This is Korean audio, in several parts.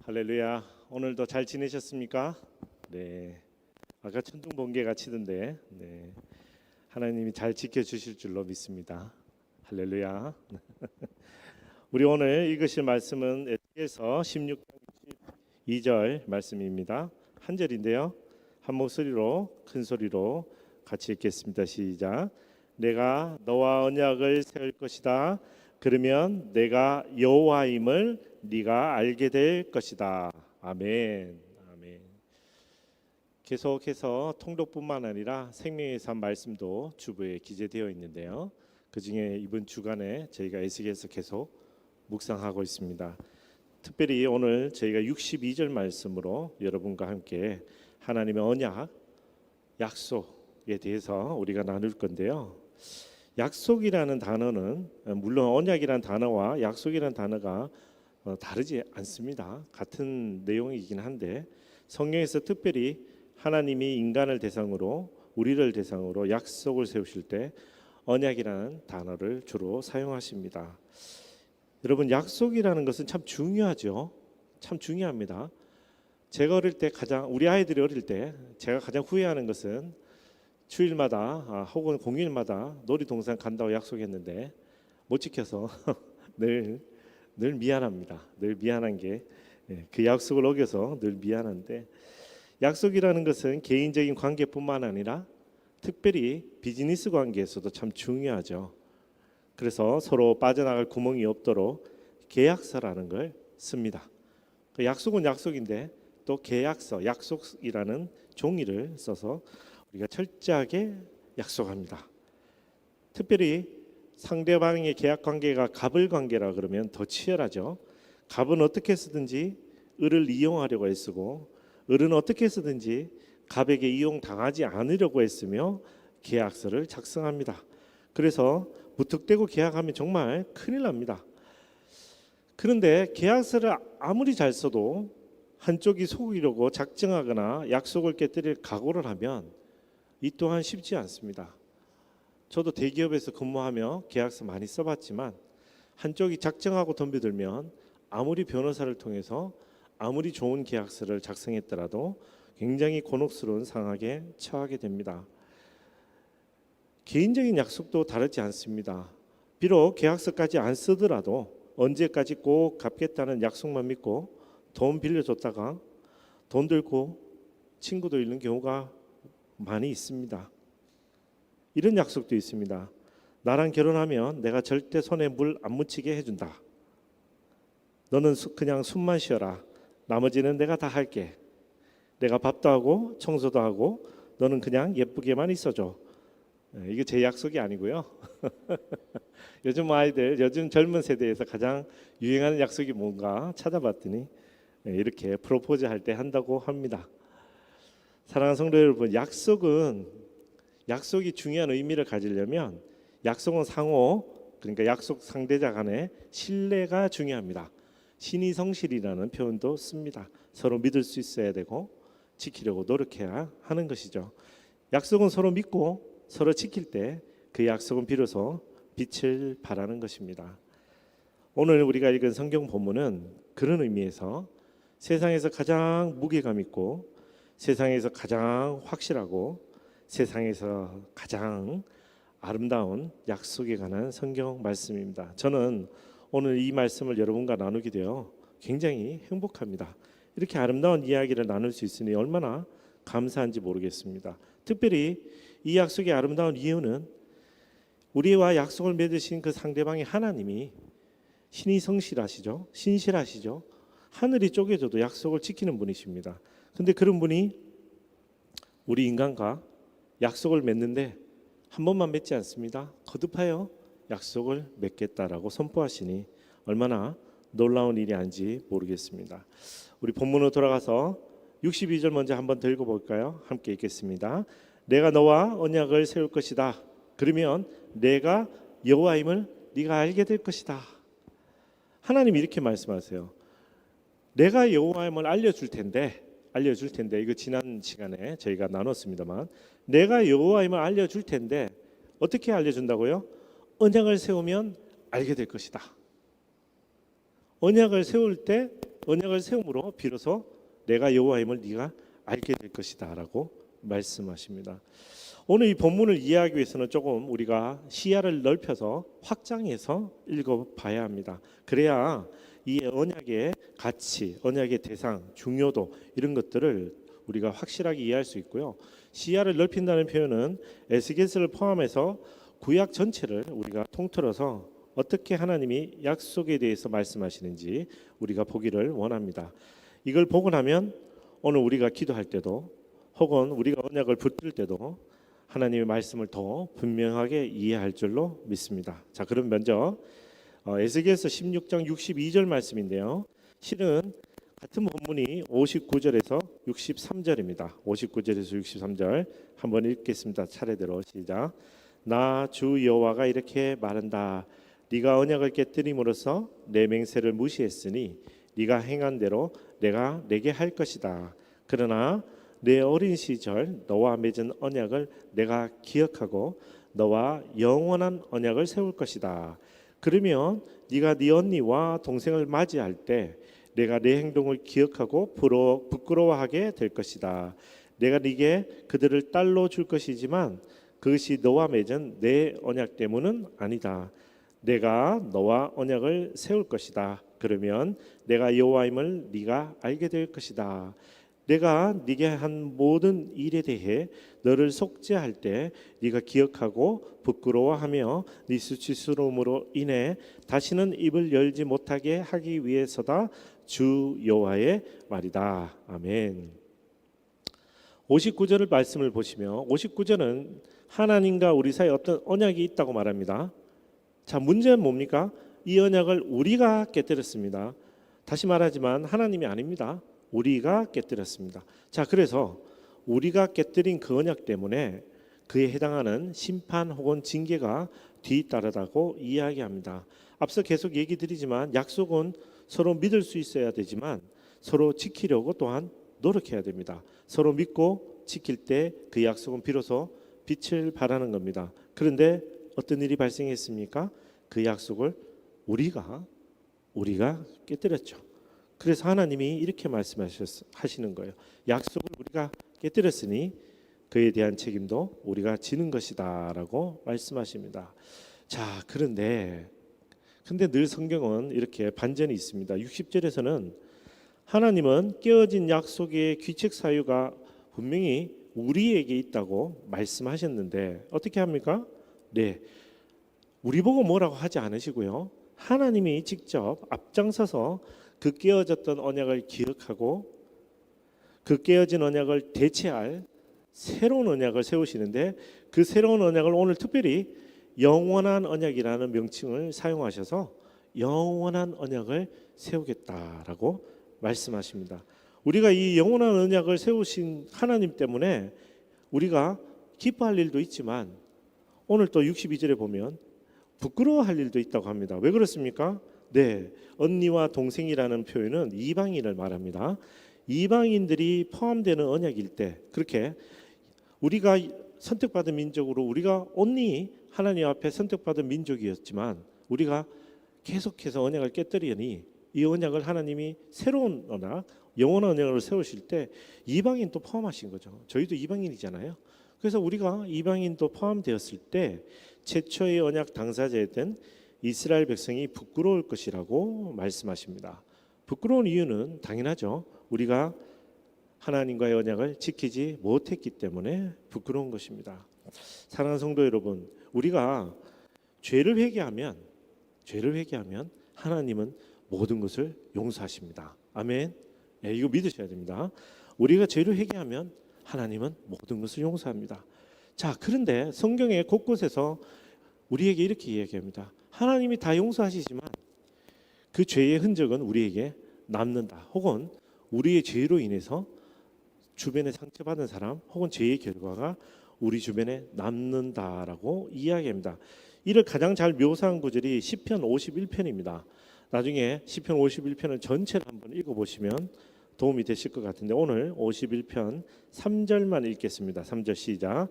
할렐루야. 오늘도 잘 지내셨습니까? 네. 아까 천둥 번개가 치던데, 네. 하나님이 잘 지켜주실 줄로 믿습니다. 할렐루야. 우리 오늘 읽으실 말씀은 에스겔서 16장 2절 말씀입니다. 한 절인데요. 한 목소리로 큰 소리로 같이 읽겠습니다. 시작. 내가 너와 언약을 세울 것이다. 그러면 내가 여호와임을 네가 알게 될 것이다. 아멘. 아멘. 계속해서 통독뿐만 아니라 생명의 삶 말씀도 주부에 기재되어 있는데요. 그중에 이번 주간에 저희가 에스겔서 계속 묵상하고 있습니다. 특별히 오늘 저희가 62절 말씀으로 여러분과 함께 하나님의 언약, 약속에 대해서 우리가 나눌 건데요. 약속이라는 단어는 물론 언약이라는 단어와 약속이라는 단어가 다르지 않습니다. 같은 내용이긴 한데 성경에서 특별히 하나님이 인간을 대상으로 우리를 대상으로 약속을 세우실 때 언약이라는 단어를 주로 사용하십니다. 여러분, 약속이라는 것은 참 중요하죠. 참 중요합니다. 제가 어릴 때 우리 아이들이 어릴 때 제가 가장 후회하는 것은 주일마다 혹은 공휴일마다 놀이동산 간다고 약속했는데 못 지켜서 늘 미안합니다. 늘 미안한 게 그 약속을 어겨서 늘 미안한데, 약속이라는 것은 개인적인 관계뿐만 아니라 특별히 비즈니스 관계에서도 참 중요하죠. 그래서 서로 빠져나갈 구멍이 없도록 계약서라는 걸 씁니다. 그 약속은 약속인데 또 계약서, 약속이라는 종이를 써서 우리가 철저하게 약속합니다. 특별히 상대방의 계약 관계가 갑을 관계라 그러면 더 치열하죠. 갑은 어떻게 해서든지 을을 이용하려고 애쓰고 을은 어떻게 해서든지 갑에게 이용당하지 않으려고 애쓰며 계약서를 작성합니다. 그래서 무턱대고 계약하면 정말 큰일 납니다. 그런데 계약서를 아무리 잘 써도 한쪽이 속이려고 작정하거나 약속을 깨뜨릴 각오를 하면 이 또한 쉽지 않습니다. 저도 대기업에서 근무하며 계약서 많이 써봤지만 한쪽이 작정하고 덤벼들면 아무리 변호사를 통해서 아무리 좋은 계약서를 작성했더라도 굉장히 곤혹스러운 상황에 처하게 됩니다. 개인적인 약속도 다르지 않습니다. 비록 계약서까지 안 쓰더라도 언제까지 꼭 갚겠다는 약속만 믿고 돈 빌려줬다가 돈 들고 친구도 잃는 경우가 많이 있습니다. 이런 약속도 있습니다. 나랑 결혼하면 내가 절대 손에 물 안 묻히게 해준다. 너는 그냥 숨만 쉬어라. 나머지는 내가 다 할게. 내가 밥도 하고 청소도 하고 너는 그냥 예쁘게만 있어줘. 이게 제 약속이 아니고요. 요즘 젊은 세대에서 가장 유행하는 약속이 뭔가 찾아봤더니 이렇게 프로포즈 할 때 한다고 합니다. 사랑하는 성도 여러분, 약속이 중요한 의미를 가지려면 약속은 그러니까 약속 상대자 간의 신뢰가 중요합니다. 신의성실이라는 표현도 씁니다. 서로 믿을 수 있어야 되고 지키려고 노력해야 하는 것이죠. 약속은 서로 믿고 서로 지킬 때 그 약속은 비로소 빛을 발하는 것입니다. 오늘 우리가 읽은 성경 본문은 그런 의미에서 세상에서 가장 무게감 있고 세상에서 가장 확실하고 세상에서 가장 아름다운 약속에 관한 성경 말씀입니다. 저는 오늘 이 말씀을 여러분과 나누게 되어 굉장히 행복합니다. 이렇게 아름다운 이야기를 나눌 수 있으니 얼마나 감사한지 모르겠습니다. 특별히 이 약속의 아름다운 이유는 우리와 약속을 맺으신 그 상대방의 하나님이 신이 성실하시죠. 신실하시죠. 하늘이 쪼개져도 약속을 지키는 분이십니다. 근데 그런 분이 우리 인간과 약속을 맺는데 한 번만 맺지 않습니다. 거듭하여 약속을 맺겠다라고 선포하시니 얼마나 놀라운 일이 아닌지 모르겠습니다. 우리 본문으로 돌아가서 62절 먼저 한번 더 읽어볼까요? 함께 읽겠습니다. 내가 너와 언약을 세울 것이다. 그러면 내가 여호와임을 네가 알게 될 것이다. 하나님이 이렇게 말씀하세요. 내가 여호와임을 알려줄 텐데 이거 지난 시간에 저희가 나눴습니다만 내가 여호와임을 알려줄 텐데 어떻게 알려준다고요? 언약을 세우면 알게 될 것이다. 언약을 세울 때 언약을 세움으로 비로소 내가 여호와임을 네가 알게 될 것이다라고 말씀하십니다. 오늘 이 본문을 이해하기 위해서는 조금 우리가 시야를 넓혀서 확장해서 읽어봐야 합니다. 그래야 이 언약의 가치, 언약의 대상, 중요도 이런 것들을 우리가 확실하게 이해할 수 있고요. 시야를 넓힌다는 표현은 에스겔서를 포함해서 구약 전체를 우리가 통틀어서 어떻게 하나님이 약속에 대해서 말씀하시는지 우리가 보기를 원합니다. 이걸 보고 나면 오늘 우리가 기도할 때도 혹은 우리가 언약을 붙들 때도 하나님의 말씀을 더 분명하게 이해할 줄로 믿습니다. 자, 그럼 먼저 에스겔서 16장 62절 말씀인데요. 실은 같은 본문이 59절에서 63절입니다. 59절에서 63절 한번 읽겠습니다. 차례대로 시작. 나 주 여호와가 이렇게 말한다. 네가 언약을 깨뜨림으로써 내 맹세를 무시했으니 네가 행한 대로 내가 내게 할 것이다. 그러나 내 어린 시절 너와 맺은 언약을 내가 기억하고 너와 영원한 언약을 세울 것이다. 그러면 네가 네 언니와 동생을 맞이할 때 내가 내 행동을 기억하고 부끄러워하게 될 것이다. 내가 네게 그들을 딸로 줄 것이지만 그것이 너와 맺은 내 언약 때문은 아니다. 내가 너와 언약을 세울 것이다. 그러면 내가 여호와임을 네가 알게 될 것이다. 내가 네게 한 모든 일에 대해 너를 속죄할 때 네가 기억하고 부끄러워하며 네 수치스러움으로 인해 다시는 입을 열지 못하게 하기 위해서다. 주 여호와의 말이다. 아멘. 59절을 말씀을 보시며 59절은 하나님과 우리 사이에 어떤 언약이 있다고 말합니다. 자, 문제는 뭡니까? 이 언약을 우리가 깨뜨렸습니다. 다시 말하지만 하나님이 아닙니다. 우리가 깨뜨렸습니다. 자, 그래서 우리가 깨뜨린 그 언약 때문에 그에 해당하는 심판 혹은 징계가 뒤따르다고 이야기합니다. 앞서 계속 얘기 드리지만 약속은 서로 믿을 수 있어야 되지만 서로 지키려고 또한 노력해야 됩니다. 서로 믿고 지킬 때 그 약속은 비로소 빛을 발하는 겁니다. 그런데 어떤 일이 발생했습니까? 그 약속을 우리가 깨뜨렸죠. 그래서 하나님이 이렇게 말씀하시는 거예요. 약속을 우리가 깨뜨렸으니 그에 대한 책임도 우리가 지는 것이다라고 말씀하십니다. 자, 그런데 늘 성경은 이렇게 반전이 있습니다. 60절에서는 하나님은 깨어진 약속의 귀책 사유가 분명히 우리에게 있다고 말씀하셨는데 어떻게 합니까? 네, 우리 보고 뭐라고 하지 않으시고요. 하나님이 직접 앞장서서 그 깨어졌던 언약을 기억하고 그 깨어진 언약을 대체할 새로운 언약을 세우시는데 그 새로운 언약을 오늘 특별히 영원한 언약이라는 명칭을 사용하셔서 영원한 언약을 세우겠다라고 말씀하십니다. 우리가 이 영원한 언약을 세우신 하나님 때문에 우리가 기뻐할 일도 있지만 오늘 또 62절에 보면 부끄러워할 일도 있다고 합니다. 왜 그렇습니까? 네, 언니와 동생이라는 표현은 이방인을 말합니다. 이방인들이 포함되는 언약일 때 그렇게 우리가 선택받은 민족으로 우리가 언니 하나님 앞에 선택받은 민족이었지만 우리가 계속해서 언약을 깨뜨리니 이 언약을 하나님이 새로운 언약, 영원한 언약을 세우실 때 이방인도 포함하신 거죠. 저희도 이방인이잖아요. 그래서 우리가 이방인도 포함되었을 때 최초의 언약 당사자였던 이스라엘 백성이 부끄러울 것이라고 말씀하십니다. 부끄러운 이유는 당연하죠. 우리가 하나님과의 언약을 지키지 못했기 때문에 부끄러운 것입니다. 사랑하는 성도 여러분, 우리가 죄를 회개하면 하나님은 모든 것을 용서하십니다. 아멘. 네, 이거 믿으셔야 됩니다. 우리가 죄를 회개하면 하나님은 모든 것을 용서합니다. 자, 그런데 성경의 곳곳에서 우리에게 이렇게 이야기합니다. 하나님이 다 용서하시지만 그 죄의 흔적은 우리에게 남는다. 혹은 우리의 죄로 인해서 주변에 상처받은 사람 혹은 죄의 결과가 우리 주변에 남는다라고 이야기합니다. 이를 가장 잘 묘사한 구절이 시편 51편입니다. 나중에 시편 51편을 전체를 한번 읽어보시면 도움이 되실 것 같은데 오늘 51편 3절만 읽겠습니다. 3절 시작.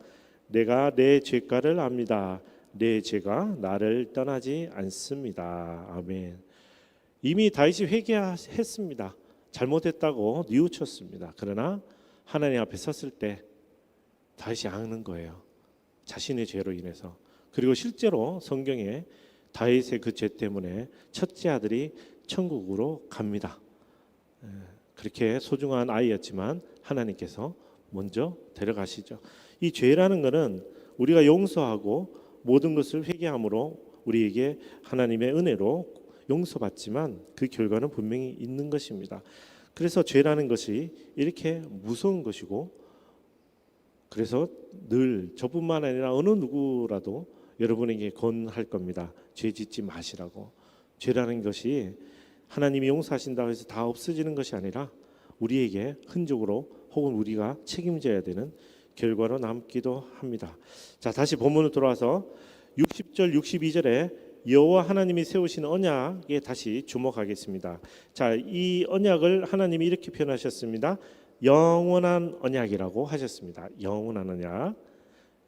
내가 내 죄가를 압니다. 내 죄가 나를 떠나지 않습니다. 아멘. 이미 다윗이 회개했습니다. 잘못했다고 뉘우쳤습니다. 그러나 하나님 앞에 섰을 때 다시 앙는 거예요. 자신의 죄로 인해서. 그리고 실제로 성경에 다윗의 그 죄 때문에 첫째 아들이 천국으로 갑니다. 그렇게 소중한 아이였지만 하나님께서 먼저 데려가시죠. 이 죄라는 것은 우리가 용서하고 모든 것을 회개함으로 우리에게 하나님의 은혜로 용서받지만 그 결과는 분명히 있는 것입니다. 그래서 죄라는 것이 이렇게 무서운 것이고, 그래서 늘 저뿐만 아니라 어느 누구라도 여러분에게 권할 겁니다. 죄 짓지 마시라고. 죄라는 것이 하나님이 용서하신다고 해서 다 없어지는 것이 아니라 우리에게 흔적으로 혹은 우리가 책임져야 되는 결과로 남기도 합니다. 자, 다시 본문으로 돌아와서 60절 62절에 여호와 하나님이 세우신 언약에 다시 주목하겠습니다. 자, 이 언약을 하나님이 이렇게 표현하셨습니다. 영원한 언약이라고 하셨습니다. 영원한 언약.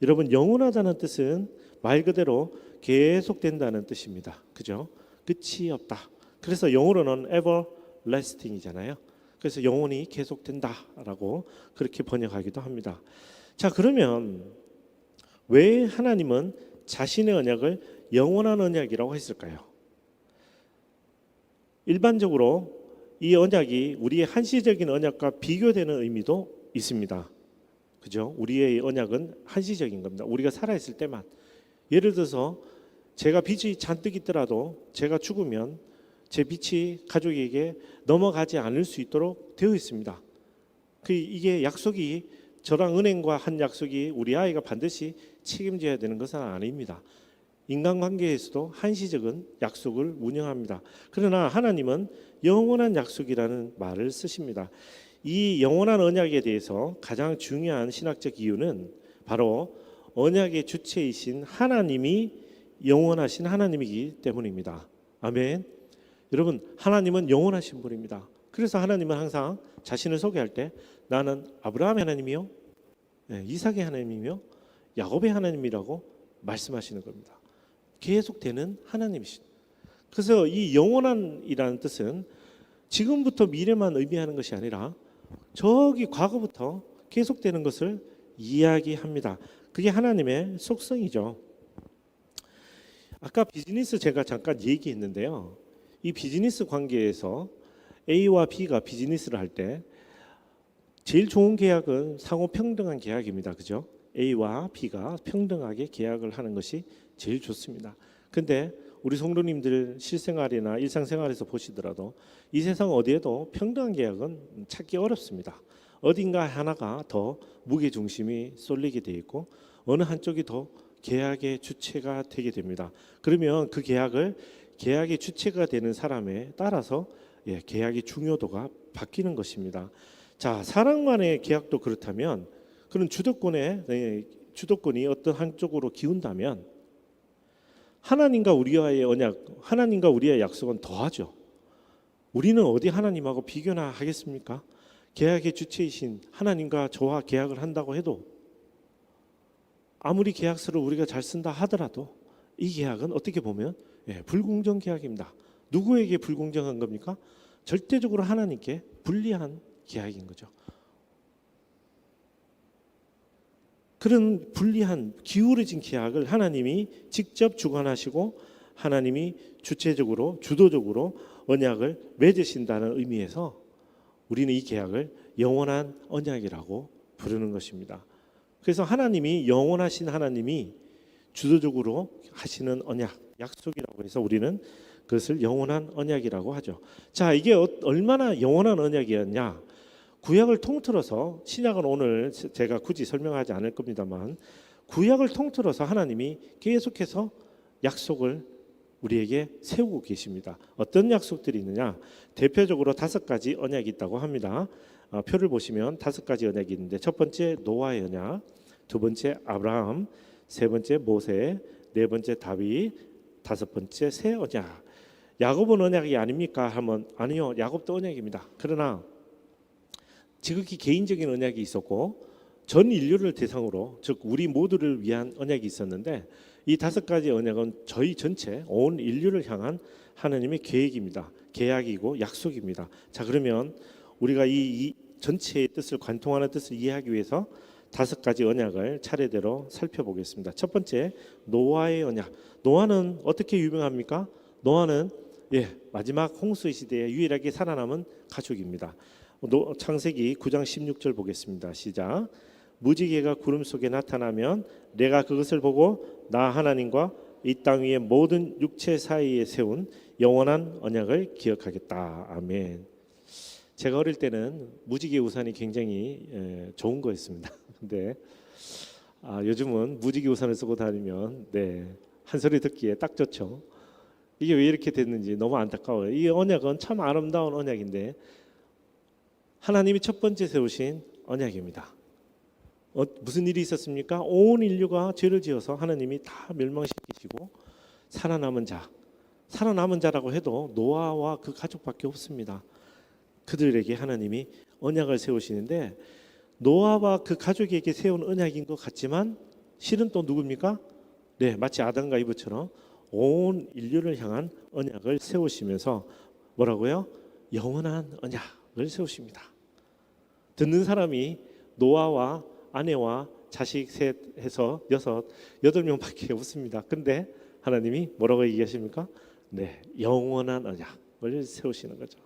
여러분, 영원하다는 뜻은 말 그대로 계속된다는 뜻입니다. 그죠? 끝이 없다. 그래서 영어로는 everlasting이잖아요. 그래서 영원히 계속된다라고 그렇게 번역하기도 합니다. 자, 그러면 왜 하나님은 자신의 언약을 영원한 언약이라고 했을까요? 일반적으로 이 언약이 우리의 한시적인 언약과 비교되는 의미도 있습니다. 그죠? 우리의 언약은 한시적인 겁니다. 우리가 살아있을 때만. 예를 들어서 제가 빚이 잔뜩 있더라도 제가 죽으면 제 빚이 가족에게 넘어가지 않을 수 있도록 되어 있습니다. 이게 약속이 저랑 은행과 한 약속이 우리 아이가 반드시 책임져야 되는 것은 아닙니다. 인간관계에서도 한시적인 약속을 운영합니다. 그러나 하나님은 영원한 약속이라는 말을 쓰십니다. 이 영원한 언약에 대해서 가장 중요한 신학적 이유는 바로 언약의 주체이신 하나님이 영원하신 하나님이기 때문입니다. 아멘. 여러분, 하나님은 영원하신 분입니다. 그래서 하나님은 항상 자신을 소개할 때 나는 아브라함의 하나님이요, 이삭의 하나님이며 야곱의 하나님이라고 말씀하시는 겁니다. 계속되는 하나님이신. 그래서 이 영원한이라는 뜻은 지금부터 미래만 의미하는 것이 아니라 저기 과거부터 계속되는 것을 이야기합니다. 그게 하나님의 속성이죠. 아까 비즈니스 제가 잠깐 얘기했는데요. 이 비즈니스 관계에서 A와 B가 비즈니스를 할 때 제일 좋은 계약은 상호 평등한 계약입니다. 그죠? A와 B가 평등하게 계약을 하는 것이 제일 좋습니다. 근데 우리 성도님들 실생활이나 일상생활에서 보시더라도 이 세상 어디에도 평등한 계약은 찾기 어렵습니다. 어딘가 하나가 더 무게중심이 쏠리게 돼 있고 어느 한쪽이 더 계약의 주체가 되게 됩니다. 그러면 그 계약의 주체가 되는 사람에 따라서 계약의 중요도가 바뀌는 것입니다. 자, 사람 간의 계약도 그렇다면 그런 주도권이 어떤 한쪽으로 기운다면 하나님과 우리와의 언약, 하나님과 우리의 약속은 더하죠. 우리는 어디 하나님하고 비교나 하겠습니까? 계약의 주체이신 하나님과 저와 계약을 한다고 해도 아무리 계약서를 우리가 잘 쓴다 하더라도 이 계약은 어떻게 보면 불공정 계약입니다. 누구에게 불공정한 겁니까? 절대적으로 하나님께 불리한 계약인 거죠. 그런 불리한 기울어진 계약을 하나님이 직접 주관하시고 하나님이 주도적으로 언약을 맺으신다는 의미에서 우리는 이 계약을 영원한 언약이라고 부르는 것입니다. 그래서 하나님이 영원하신 하나님이 주도적으로 하시는 언약, 약속이라고 해서 우리는 그것을 영원한 언약이라고 하죠. 자, 이게 얼마나 영원한 언약이었냐? 구약을 통틀어서, 신약은 오늘 제가 굳이 설명하지 않을 겁니다만 구약을 통틀어서 하나님이 계속해서 약속을 우리에게 세우고 계십니다. 어떤 약속들이 있느냐? 대표적으로 5가지 언약이 있다고 합니다. 표를 보시면 5가지 언약이 있는데 첫 번째 노아의 언약, 두 번째 아브라함, 세 번째 모세, 네 번째 다윗, 다섯 번째 새 언약. 야곱은 언약이 아닙니까? 하면 아니요, 야곱도 언약입니다. 그러나 지극히 개인적인 언약이 있었고 전 인류를 대상으로, 즉 우리 모두를 위한 언약이 있었는데 이 5가지 언약은 저희 전체 온 인류를 향한 하나님의 계획입니다. 계약이고 약속입니다. 자, 그러면 우리가 이 전체의 뜻을 관통하는 뜻을 이해하기 위해서 5가지 언약을 차례대로 살펴보겠습니다. 첫 번째, 노아의 언약. 노아는 어떻게 유명합니까? 노아는 마지막 홍수의 시대에 유일하게 살아남은 가족입니다. 창세기 9장 16절 보겠습니다. 시작. 무지개가 구름 속에 나타나면 내가 그것을 보고 나 하나님과 이 땅 위의 모든 육체 사이에 세운 영원한 언약을 기억하겠다. 아멘. 제가 어릴 때는 무지개 우산이 굉장히 좋은 거였습니다. 근데 요즘은 무지개 우산을 쓰고 다니면 한 소리 듣기에 딱 좋죠. 이게 왜 이렇게 됐는지 너무 안타까워요. 이 언약은 참 아름다운 언약인데 하나님이 첫 번째 세우신 언약입니다. 무슨 일이 있었습니까? 온 인류가 죄를 지어서 하나님이 다 멸망시키시고 살아남은 자라고 해도 노아와 그 가족밖에 없습니다. 그들에게 하나님이 언약을 세우시는데 노아와 그 가족에게 세운 언약인 것 같지만 실은 또 누굽니까? 마치 아담과 이브처럼 온 인류를 향한 언약을 세우시면서 뭐라고요? 영원한 언약을 세우십니다. 듣는 사람이 노아와 아내와 자식 셋 해서 8명밖에 없습니다. 근데 하나님이 뭐라고 얘기하십니까? 영원한 언약을 세우시는 거죠.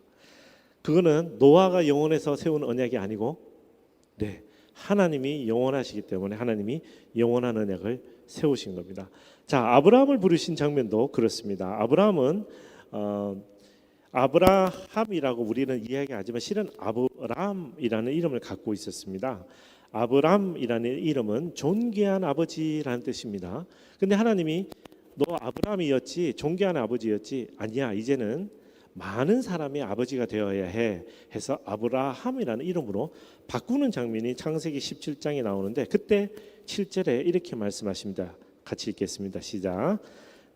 그거는 노아가 영원해서 세운 언약이 아니고 하나님이 영원하시기 때문에 하나님이 영원한 언약을 세우신 겁니다. 자, 아브라함을 부르신 장면도 그렇습니다. 아브라함은 아브라함이라고 우리는 이야기하지만 실은 아브람이라는 이름을 갖고 있었습니다. 아브람이라는 이름은 존귀한 아버지라는 뜻입니다. 근데 하나님이 너 아브람이었지 존귀한 아버지였지 아니야, 이제는 많은 사람의 아버지가 되어야 해 해서 아브라함이라는 이름으로 바꾸는 장면이 창세기 17장에 나오는데 그때 7절에 이렇게 말씀하십니다. 같이 읽겠습니다. 시작.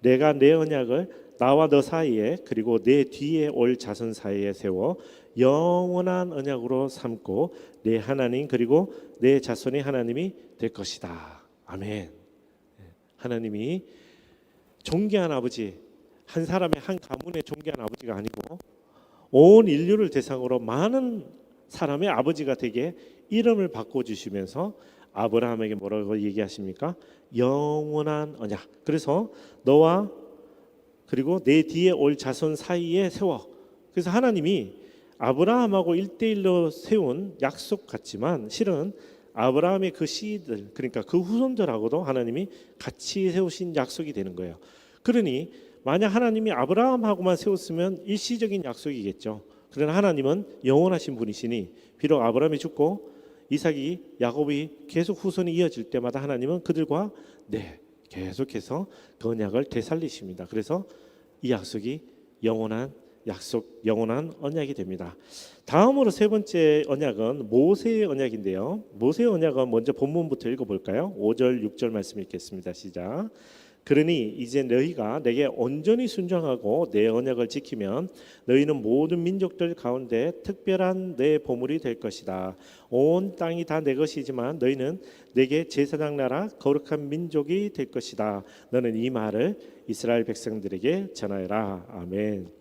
내가 내 언약을 나와 너 사이에 그리고 내 뒤에 올 자손 사이에 세워 영원한 언약으로 삼고 내 하나님 그리고 내 자손의 하나님이 될 것이다. 아멘. 하나님이 존귀한 아버지, 한 사람의 한 가문의 존귀한 아버지가 아니고 온 인류를 대상으로 많은 사람의 아버지가 되게 이름을 바꿔주시면서 아브라함에게 뭐라고 얘기하십니까? 영원한 언약. 그래서 너와 그리고 내 뒤에 올 자손 사이에 세워. 그래서 하나님이 아브라함하고 1대1로 세운 약속 같지만 실은 아브라함의 그 씨들, 그러니까 그 후손들하고도 하나님이 같이 세우신 약속이 되는 거예요. 그러니 만약 하나님이 아브라함하고만 세웠으면 일시적인 약속이겠죠. 그러나 하나님은 영원하신 분이시니 비록 아브라함이 죽고 이삭이 야곱이 계속 후손이 이어질 때마다 하나님은 그들과 계속해서 그 언약을 되살리십니다. 그래서 이 약속이 영원한 약속, 영원한 언약이 됩니다. 다음으로 세 번째 언약은 모세의 언약인데요. 모세의 언약은 먼저 본문부터 읽어볼까요? 5절, 6절 말씀 읽겠습니다. 시작. 그러니 이제 너희가 내게 온전히 순종하고 내 언약을 지키면 너희는 모든 민족들 가운데 특별한 내 보물이 될 것이다. 온 땅이 다 내 것이지만 너희는 내게 제사장 나라 거룩한 민족이 될 것이다. 너는 이 말을 이스라엘 백성들에게 전하여라. 아멘.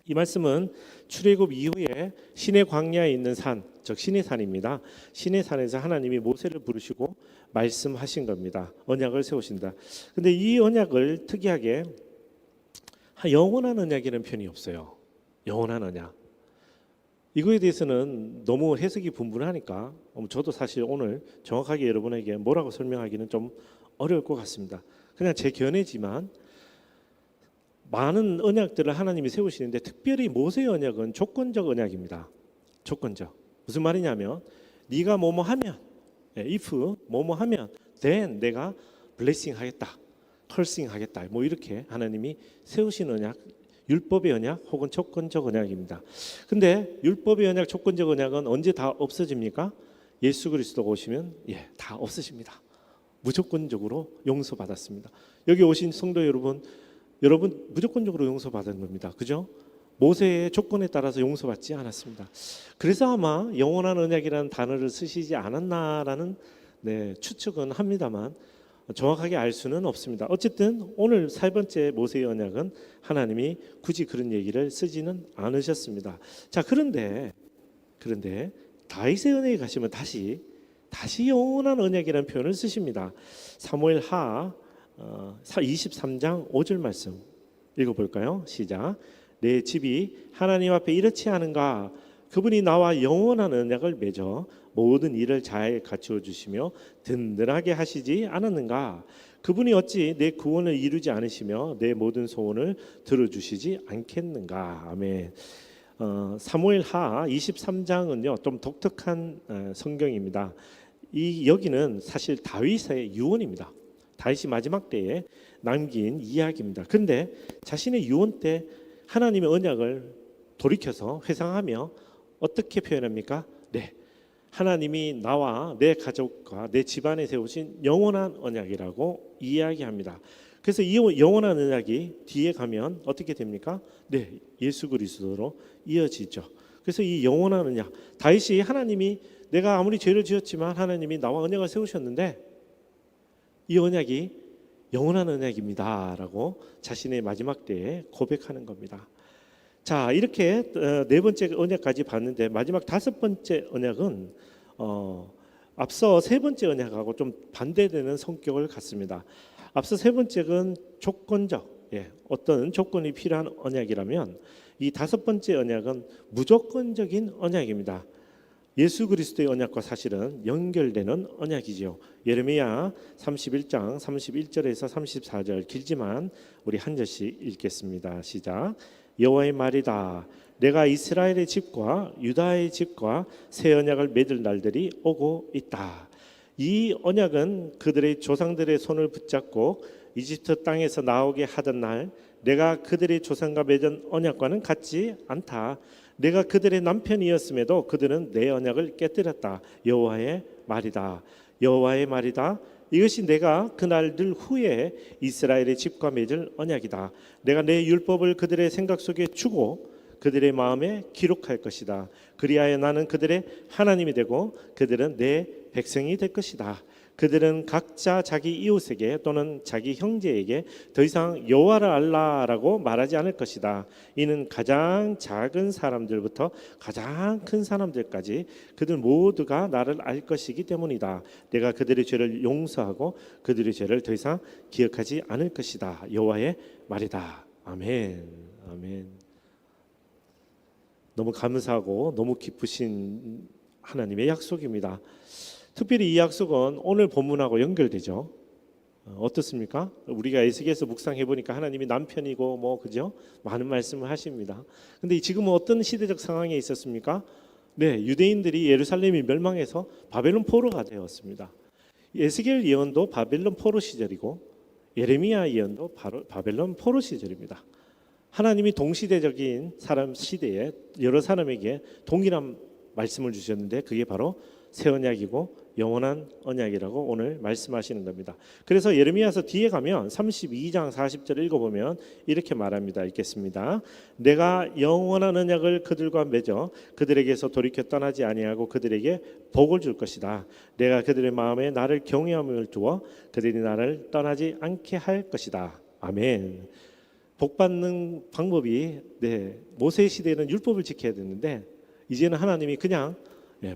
이 말씀은 출애굽 이후에 시내 광야에 있는 산, 즉 시내산입니다. 시내산에서 하나님이 모세를 부르시고 말씀하신 겁니다. 언약을 세우신다. 근데 이 언약을 특이하게 영원한 언약이라는 표현이 없어요. 영원한 언약. 이거에 대해서는 너무 해석이 분분하니까 저도 사실 오늘 정확하게 여러분에게 뭐라고 설명하기는 좀 어려울 것 같습니다. 그냥 제 견해지만 많은 언약들을 하나님이 세우시는데 특별히 모세의 언약은 조건적 언약입니다. 조건적. 무슨 말이냐면 네가 뭐뭐 하면 if 뭐뭐 하면 then 내가 blessing 하겠다. cursing 하겠다. 뭐 이렇게 하나님이 세우신 언약, 율법의 언약 혹은 조건적 언약입니다. 근데 율법의 언약, 조건적 언약은 언제 다 없어집니까? 예수 그리스도가 오시면 다 없으십니다. 무조건적으로 용서받았습니다. 여기 오신 성도 여러분 무조건적으로 용서받은 겁니다. 그죠? 모세의 조건에 따라서 용서받지 않았습니다. 그래서 아마 영원한 언약이라는 단어를 쓰시지 않았나라는 추측은 합니다만 정확하게 알 수는 없습니다. 어쨌든 오늘 세 번째 모세의 언약은 하나님이 굳이 그런 얘기를 쓰지는 않으셨습니다. 자, 그런데 다윗의 언약에 가시면 다시 영원한 언약이라는 표현을 쓰십니다. 사무엘하 23장 5절 말씀 읽어볼까요? 시작. 내 집이 하나님 앞에 이렇지 않은가? 그분이 나와 영원한 언약을 맺어 모든 일을 잘 갖추어 주시며 든든하게 하시지 않았는가? 그분이 어찌 내 구원을 이루지 않으시며 내 모든 소원을 들어주시지 않겠는가? 아멘. 사무엘하 23장은요 좀 독특한 성경입니다. 여기는 사실 다윗의 유언입니다. 다윗이 마지막 때에 남긴 이야기입니다. 그런데 자신의 유언 때 하나님의 언약을 돌이켜서 회상하며 어떻게 표현합니까? 네, 하나님이 나와 내 가족과 내 집안에 세우신 영원한 언약이라고 이야기합니다. 그래서 이 영원한 언약이 뒤에 가면 어떻게 됩니까? 네, 예수 그리스도로 이어지죠. 그래서 이 영원한 언약, 다윗이 하나님이 내가 아무리 죄를 지었지만 하나님이 나와 언약을 세우셨는데 이 언약이 영원한 언약입니다라고 자신의 마지막 때에 고백하는 겁니다. 자, 이렇게 네 번째 언약까지 봤는데 마지막 다섯 번째 언약은 앞서 세 번째 언약하고 좀 반대되는 성격을 갖습니다. 앞서 세 번째는 조건적, 어떤 조건이 필요한 언약이라면 이 다섯 번째 언약은 무조건적인 언약입니다. 예수 그리스도의 언약과 사실은 연결되는 언약이지요. 예레미야 31장 31절에서 34절 길지만 우리 한 절씩 읽겠습니다. 시작. 여호와의 말이다. 내가 이스라엘의 집과 유다의 집과 새 언약을 맺을 날들이 오고 있다. 이 언약은 그들의 조상들의 손을 붙잡고 이집트 땅에서 나오게 하던 날 내가 그들의 조상과 맺은 언약과는 같지 않다. 내가 그들의 남편이었음에도 그들은 내 언약을 깨뜨렸다. 여호와의 말이다. 여호와의 말이다. 이것이 내가 그날들 후에 이스라엘의 집과 맺을 언약이다. 내가 내 율법을 그들의 생각 속에 주고 그들의 마음에 기록할 것이다. 그리하여 나는 그들의 하나님이 되고 그들은 내 백성이 될 것이다. 그들은 각자 자기 이웃에게 또는 자기 형제에게 더 이상 여호와를 알라라고 말하지 않을 것이다. 이는 가장 작은 사람들부터 가장 큰 사람들까지 그들 모두가 나를 알 것이기 때문이다. 내가 그들의 죄를 용서하고 그들의 죄를 더 이상 기억하지 않을 것이다. 여호와의 말이다. 아멘. 아멘. 너무 감사하고 너무 기쁘신 하나님의 약속입니다. 특별히 이 약속은 오늘 본문하고 연결되죠. 어떻습니까? 우리가 에스겔서 묵상해 보니까 하나님이 남편이고 그죠? 많은 말씀을 하십니다. 근데 지금은 어떤 시대적 상황에 있었습니까? 네, 유대인들이 예루살렘이 멸망해서 바벨론 포로가 되었습니다. 에스겔 예언도 바벨론 포로 시절이고 예레미야 예언도 바로 바벨론 포로 시절입니다. 하나님이 동시대적인 사람 시대에 여러 사람에게 동일한 말씀을 주셨는데 그게 바로 새 언약이고 영원한 언약이라고 오늘 말씀하시는 겁니다. 그래서 예레미야서 뒤에 가면 32장 40절 읽어보면 이렇게 말합니다. 읽겠습니다. 내가 영원한 언약을 그들과 맺어 그들에게서 돌이켜 떠나지 아니하고 그들에게 복을 줄 것이다. 내가 그들의 마음에 나를 경외함을 두어 그들이 나를 떠나지 않게 할 것이다. 아멘. 복 받는 방법이 모세 시대에는 율법을 지켜야 되는데 이제는 하나님이 그냥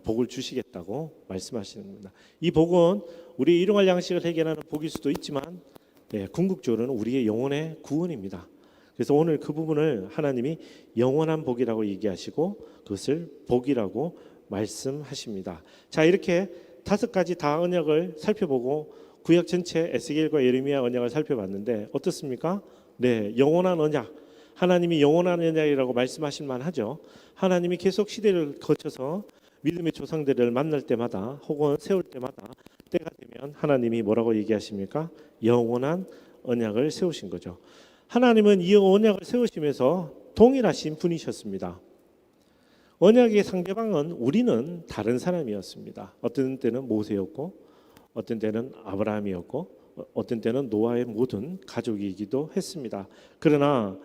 복을 주시겠다고 말씀하시는 겁니다. 이 복은 우리의 일용할 양식을 해결하는 복일 수도 있지만 궁극적으로는 우리의 영혼의 구원입니다. 그래서 오늘 그 부분을 하나님이 영원한 복이라고 얘기하시고 그것을 복이라고 말씀하십니다. 자, 이렇게 다섯 가지 다 언약을 살펴보고 구약 전체 에스겔과 예레미야 언약을 살펴봤는데 어떻습니까? 네, 영원한 언약. 하나님이 영원한 언약이라고 말씀하실 만하죠. 하나님이 계속 시대를 거쳐서 믿음의 조상들을 만날 때마다 혹은 세울 때마다 때가 되면 하나님이 뭐라고 얘기하십니까? 영원한 언약을 세우신 거죠. 하나님은 이 언약을 세우시면서 동일하신 분이셨습니다. 언약의 상대방은 우리는 다른 사람이었습니다. 어떤 때는 모세였고 어떤 때는 아브라함이었고 어떤 때는 노아의 모든 가족이기도 했습니다. 그러나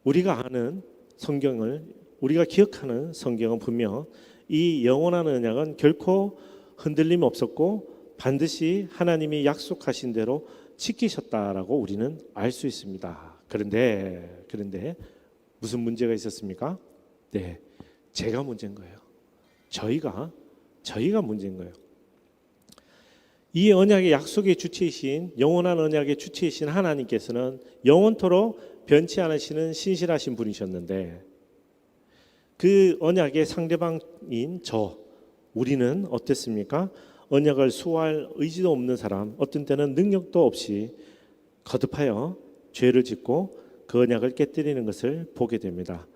우리가 아는 성경을 우리가 기억하는 성경은 분명 이 영원한 언약은 결코 흔들림 없었고 반드시 하나님이 약속하신 대로 지키셨다라고 우리는 알 수 있습니다. 그런데 무슨 문제가 있었습니까? 네, 제가 문제인 거예요. 저희가 문제인 거예요. 이 언약의 약속의 주체이신, 영원한 언약의 주체이신 하나님께서는 영원토록 변치 않으시는 신실하신 분이셨는데, 그 언약의 상대방인 우리는 어땠습니까? 언약을 수호할 의지도 없는 사람, 어떤 때는 능력도 없이 거듭하여 죄를 짓고 그 언약을 깨뜨리는 것을 보게 됩니다.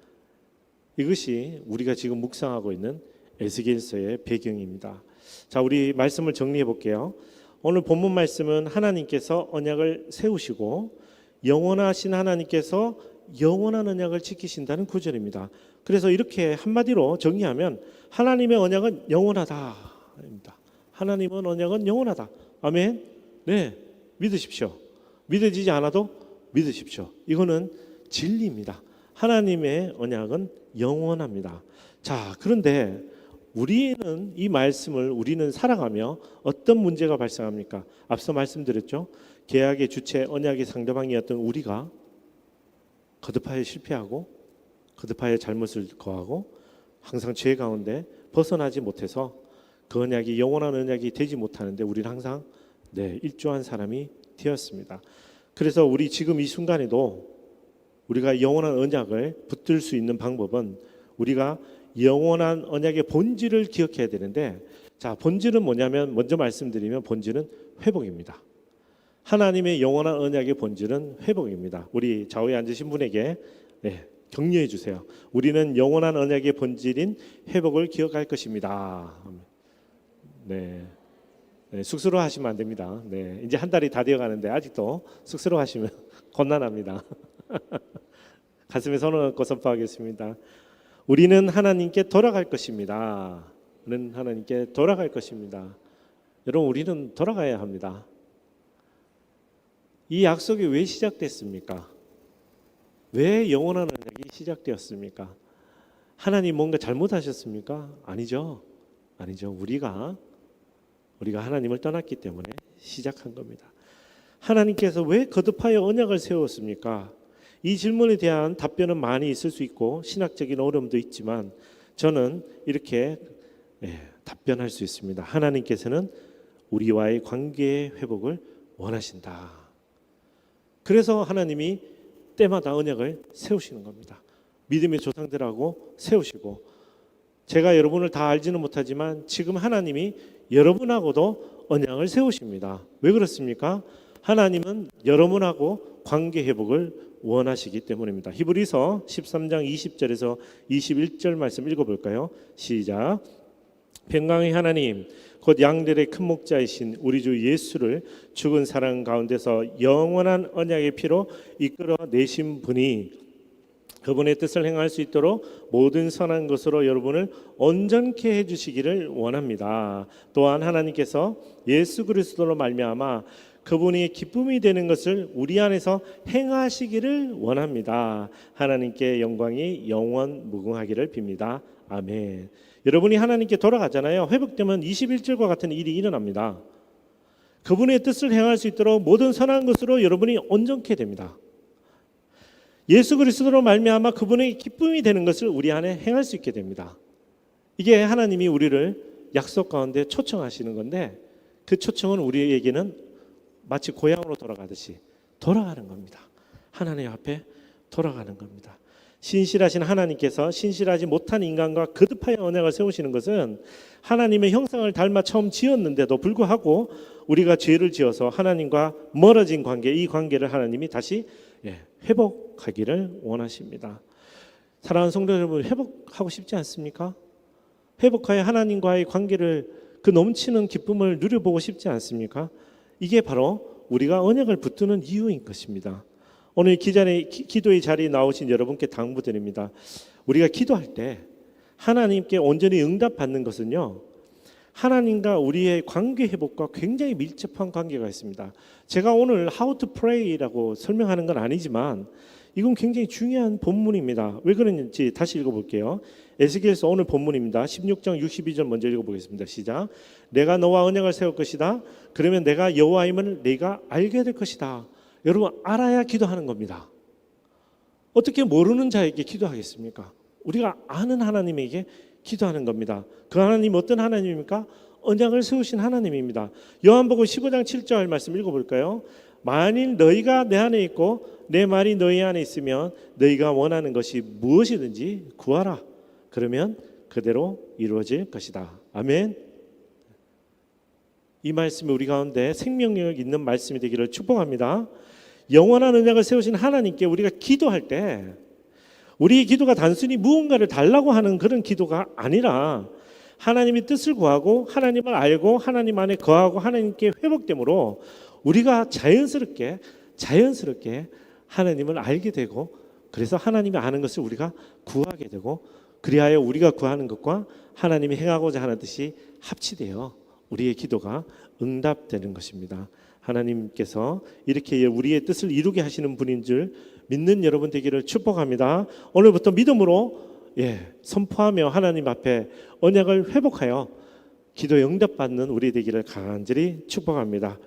이것이 우리가 지금 묵상하고 있는 에스겔서의 배경입니다. 자, 우리 말씀을 정리해 볼게요. 오늘 본문 말씀은 하나님께서 언약을 세우시고 영원하신 하나님께서 영원한 언약을 지키신다는 구절입니다. 그래서 이렇게 한마디로 정리하면 하나님의 언약은 영원하다입니다. 하나님은 언약은 영원하다. 아멘. 네, 믿으십시오. 믿어지지 않아도 믿으십시오. 이거는 진리입니다. 하나님의 언약은 영원합니다. 자, 그런데 우리는 이 말씀을 우리는 살아가며 어떤 문제가 발생합니까? 앞서 말씀드렸죠. 계약의 주체, 언약의 상대방이었던 우리가 거듭하여 실패하고 거듭하여 잘못을 거하고 항상 죄 가운데 벗어나지 못해서 그 언약이 영원한 언약이 되지 못하는데 우리는 항상 일조한 사람이 되었습니다. 그래서 우리 지금 이 순간에도 우리가 영원한 언약을 붙들 수 있는 방법은 우리가 영원한 언약의 본질을 기억해야 되는데, 자, 본질은 뭐냐면 먼저 말씀드리면 본질은 회복입니다. 하나님의 영원한 언약의 본질은 회복입니다. 우리 좌우에 앉으신 분에게 격려해 주세요. 우리는 영원한 언약의 본질인 회복을 기억할 것입니다. 쑥스러워하시면 안 됩니다. 이제 한 달이 다 되어가는데 아직도 쑥스러워하시면 곤란합니다. 가슴에 손을 얹고 선포하겠습니다. 우리는 하나님께 돌아갈 것입니다. 우리는 하나님께 돌아갈 것입니다. 여러분, 우리는 돌아가야 합니다. 이 약속이 왜 시작됐습니까? 왜 영원한 언약이 시작되었습니까? 하나님 뭔가 잘못하셨습니까? 아니죠. 우리가 하나님을 떠났기 때문에 시작한 겁니다. 하나님께서 왜 거듭하여 언약을 세웠습니까? 이 질문에 대한 답변은 많이 있을 수 있고 신학적인 어려움도 있지만 저는 이렇게 답변할 수 있습니다. 하나님께서는 우리와의 관계의 회복을 원하신다. 그래서 하나님이 때마다 언약을 세우시는 겁니다. 믿음의 조상들하고 세우시고, 제가 여러분을 다 알지는 못하지만 지금 하나님이 여러분하고도 언약을 세우십니다. 왜 그렇습니까? 하나님은 여러분하고 관계 회복을 원하시기 때문입니다. 히브리서 13장 20절에서 21절 말씀 읽어볼까요? 시작. 평강의 하나님 곧 양들의 큰 목자이신 우리 주 예수를 죽은 사람 가운데서 영원한 언약의 피로 이끌어 내신 분이 그분의 뜻을 행할 수 있도록 모든 선한 것으로 여러분을 온전케 해주시기를 원합니다. 또한 하나님께서 예수 그리스도로 말미암아 그분이 기쁨이 되는 것을 우리 안에서 행하시기를 원합니다. 하나님께 영광이 영원 무궁하기를 빕니다. 아멘. 여러분이 하나님께 돌아가잖아요. 회복되면 21절과 같은 일이 일어납니다. 그분의 뜻을 행할 수 있도록 모든 선한 것으로 여러분이 온전케 됩니다. 예수 그리스도로 말미암아 그분의 기쁨이 되는 것을 우리 안에 행할 수 있게 됩니다. 이게 하나님이 우리를 약속 가운데 초청하시는 건데, 그 초청은 우리에게는 마치 고향으로 돌아가듯이 돌아가는 겁니다. 하나님 앞에 돌아가는 겁니다. 신실하신 하나님께서 신실하지 못한 인간과 거듭하여 언약을 세우시는 것은 하나님의 형상을 닮아 처음 지었는데도 불구하고 우리가 죄를 지어서 하나님과 멀어진 관계, 이 관계를 하나님이 다시 회복하기를 원하십니다. 사랑하는 성도 여러분, 회복하고 싶지 않습니까? 회복하여 하나님과의 관계를, 그 넘치는 기쁨을 누려보고 싶지 않습니까? 이게 바로 우리가 언약을 붙드는 이유인 것입니다. 오늘 기도의 자리에 나오신 여러분께 당부드립니다. 우리가 기도할 때 하나님께 온전히 응답받는 것은요, 하나님과 우리의 관계 회복과 굉장히 밀접한 관계가 있습니다. 제가 오늘 How to Pray라고 설명하는 건 아니지만 이건 굉장히 중요한 본문입니다. 왜 그런지 다시 읽어볼게요. 에스겔서 오늘 본문입니다. 16장 62절 먼저 읽어보겠습니다. 시작. 내가 너와 언약을 세울 것이다. 그러면 내가 여호와임을 네가 알게 될 것이다. 여러분, 알아야 기도하는 겁니다. 어떻게 모르는 자에게 기도하겠습니까? 우리가 아는 하나님에게 기도하는 겁니다. 그 하나님 어떤 하나님입니까? 언약을 세우신 하나님입니다. 요한복음 15장 7절 말씀 읽어볼까요? 만일 너희가 내 안에 있고 내 말이 너희 안에 있으면 너희가 원하는 것이 무엇이든지 구하라. 그러면 그대로 이루어질 것이다. 아멘. 이 말씀이 우리 가운데 생명력 있는 말씀이 되기를 축복합니다. 영원한 언약을 세우신 하나님께 우리가 기도할 때 우리의 기도가 단순히 무언가를 달라고 하는 그런 기도가 아니라 하나님의 뜻을 구하고 하나님을 알고 하나님 안에 거하고 하나님께 회복됨으로 우리가 자연스럽게 하나님을 알게 되고 그래서 하나님이 아는 것을 우리가 구하게 되고 그리하여 우리가 구하는 것과 하나님이 행하고자 하는 뜻이 합치되어 우리의 기도가 응답되는 것입니다. 하나님께서 이렇게 우리의 뜻을 이루게 하시는 분인 줄 믿는 여러분 되기를 축복합니다. 오늘부터 믿음으로 선포하며 하나님 앞에 언약을 회복하여 기도 응답받는 우리 되기를 간절히 축복합니다.